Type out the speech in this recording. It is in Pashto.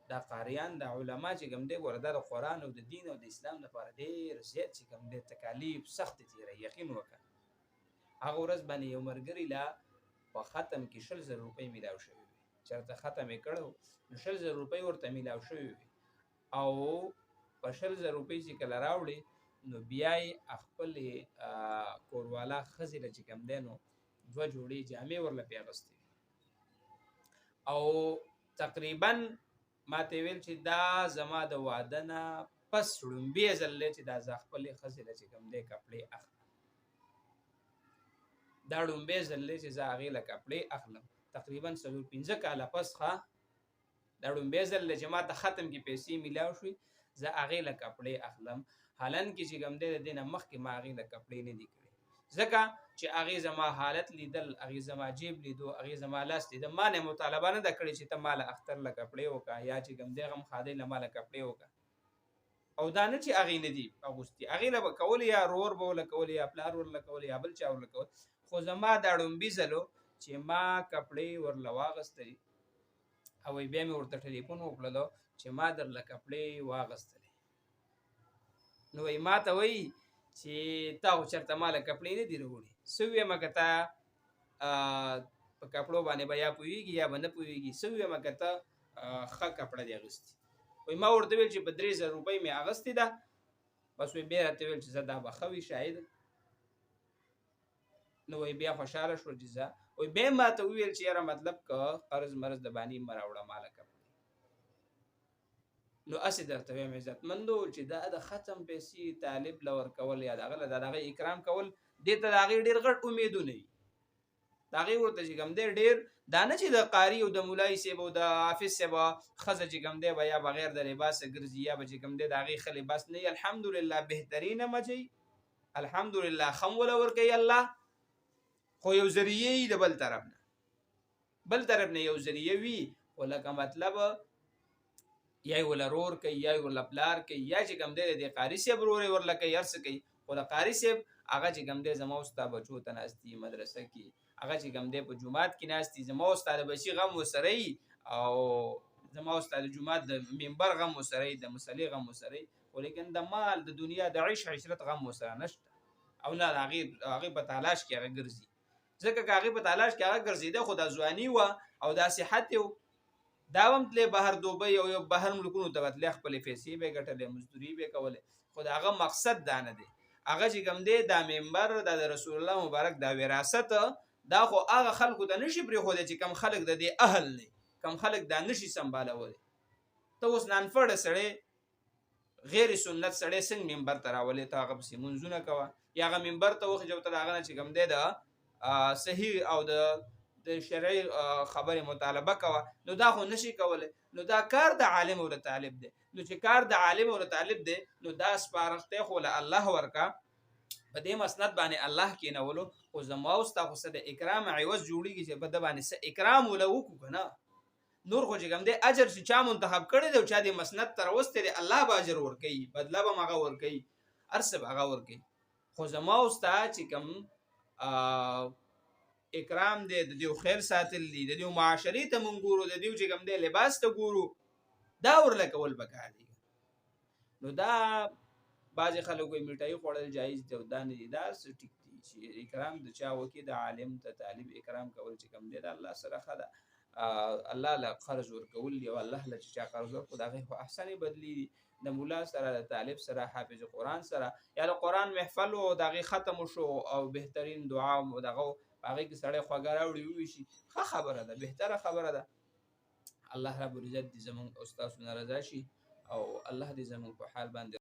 دا قاریان دا علما چې کوم دی ګوره دا د قرآن او د دین او د اسلام لپاره ډېر زیات چې کوم دی تکالیف سخت تېروي. یقین وکړه هغه ورځ باندې یو ملګري لا په ختم کې 100,000 روپۍ میلاو شوي وي. چېرته ختم یې کړی نو 100,000 روپۍ ورته میلاو شوي وي او په 100,000 روپۍ چې کله راوړي نو بیا یې خپلې کوروالا ښځې له چې کوم دی نو 2 جوړې جامې ورله پې اغوستې وي او تقریبا ما ته ویل چې دا زما د واده نه پس ړومبی ځل دی چې دا زه خپلې ښځې له چې کوم دی کپړې اخلم. دا ړومبی ځل دی چې زه هغې له کپړې اخلم. تقریبا 4-5 کاله پس دا ړومبی ځل دی چې ما ته ختم کې پیسې میلاو شوي زه هغې له کپړې اخلم. حالانکې چې کوم دی د دې نه مخکې ما هغې له کپړې نه دي کړې ځکه چې هغې زما حالت لیدل، هغې زما جیب لیدو، هغې زما لاس لیده. ما نه مطالبه نه ده کړې چې ته ما له اختر له کپړې وکړه یا چې کوم دی غم ښادۍ له ما له کپړې وکړه او دا نه چې هغې نه دي اغوستي، هغې له به کول یا رور به ورله کول یا پلار ورله کول یا بل چا ورله کول. خو زما دا ړومبي ځلو چې ما کپړې ورله واغستلې او بیا مې ورته ټلیفون وکړلو چې ما درله کپړې واغستلې نو وایي ما ته وایي چې تا خو چېرته ما له کپړې نه دي راوړي. څه ووایم که تا په کپړو باندې به یا پوهېږي یا به نه پوهېږي. څه ووایم که ته ښه کپړه دې اغوستي. وایي ما ورته ویل چې په 3,000 روپۍ مې اغوستې ده. بس وایي بیا راته ویل چې زه دا به ښه وي شاید. نو وایي بیا خوشحاله شو چې زه وایي بیا ما ته وویل چې یاره مطلب که قرض مرض د باندې مه راوړه ما له کپړې. نو هسې درته وایم عزتمندو چې دا د ختم پیسې طالب له ورکول یا د هغه له د هغې اکرام کول دې ته د هغې ډېر غټ امیدونه وي. د هغې ورته چې کوم دی ډېر دا نه چې د قاري او د مولایي صاحب او د حافظ صاحب ښځه چې کوم دی به یا بغیر د لباسه ګرځي یا به چې کوم دی د هغې ښه لباس نه وي. الحمدلله بهترینه مچوي، الحمدلله ښه م وله ورکوي الله. خو یو ذریعه وي د بل طرف نه یو ذریعه وي خو لکه مطلب یا یې وله رور کوي یا یې ورله پلار کوي یا چې کوم دی د دې قاري صاحب رور یې ورله کوي هر څه کوي. خو د قاري صاحب هغه چې کوم دی زما او ستا بچو ته ناستي مدرسه کې، هغه چې کوم دی په جومات کې ناستي، زما او ستا د بچي غم ورسره وي او زما او ستا د جومات د منبر غم ورسره وي، د مصلې غم ورسره وي. خو لیکن د مال د دنیا د عیش عشرت غم ورسره نشته او نه د هغې په تالاش کې هغه ګرځي. ځکه که هغې په تالاش کې هغه ګرځېده خو دا ځواني وه او دا صحت یې دا به هم تللی بهر دوبۍ او یو بهر ملکونو ته به تللی خپلې پیسې به یې ګټلې مزدوري به یې کولې. خو د هغه مقصد دا نه دی. هغه چې کوم دی دا منبر دا د رسول الله مبارک دا وراثت دا خو هغه خلکو ته نشي پرېښودی چې کم خلک د دې اهل دی، کم خلک دا نشي سنبالولی. ته اوس نانفړه سړی غیر سنت سړی څنګه منبر ته راولې ته هغه پسې منځونه کوه یا هغه منبر ته وخېږه ته د هغه نه چې کوم دی د صحیح او د شرعي خبرې مطالبه کوه. نو دا خو نشي کولی. نو دا کار د عالم او د طالب دی. نو چې کار د عالم او د طالب دی نو دا سپارښتۍ خو له الله ورکه په دې مسند باندې الله کېنولو. خو زما او ستا خو څه د اکرام عوض جوړېږي چې په ده باندې څه اکرام وله وکړو که نه. نور خو چې کوم دی اجر چې چا منتخب کړی دی او چا دې مسند ته راوستی دی الله به اجر ورکوي، بدله به هم هغه ورکوي، هر څه به هغه ورکوي. خو زما او ستا چې کوم اکرام دی د دیو خیر ساتل دي، د دیو معاشرې ته مونږ ګورو، د دیو چې کوم دی لباس ته ګورو، دا ورله کول پکار دي. نو دا بعضې خلک وایي میټایي خوړل جایز دی او دا نه دي. دا څه ټیک دي چې اکرام د چا وکړي د عالم ته طالب اکرام کول چې کوم دی د الله سره ښه ده. الله له قرض ورکول دي او الله له چې چا قرض ورکړو د هغې خو احسنې بدلي دي. د مولا سره د طالب سره حافظ قرآن سره یا د قرآن محفل و د هغې ختم شو او بهترین دعا دغه په هغې کې سړی خوږه راوړي وویشي ښه خبره ده، بهتره خبره ده. الله رب العزت دې زمونږ او ستاسو نه رضا شي او الله دې زمونږ په حال باندې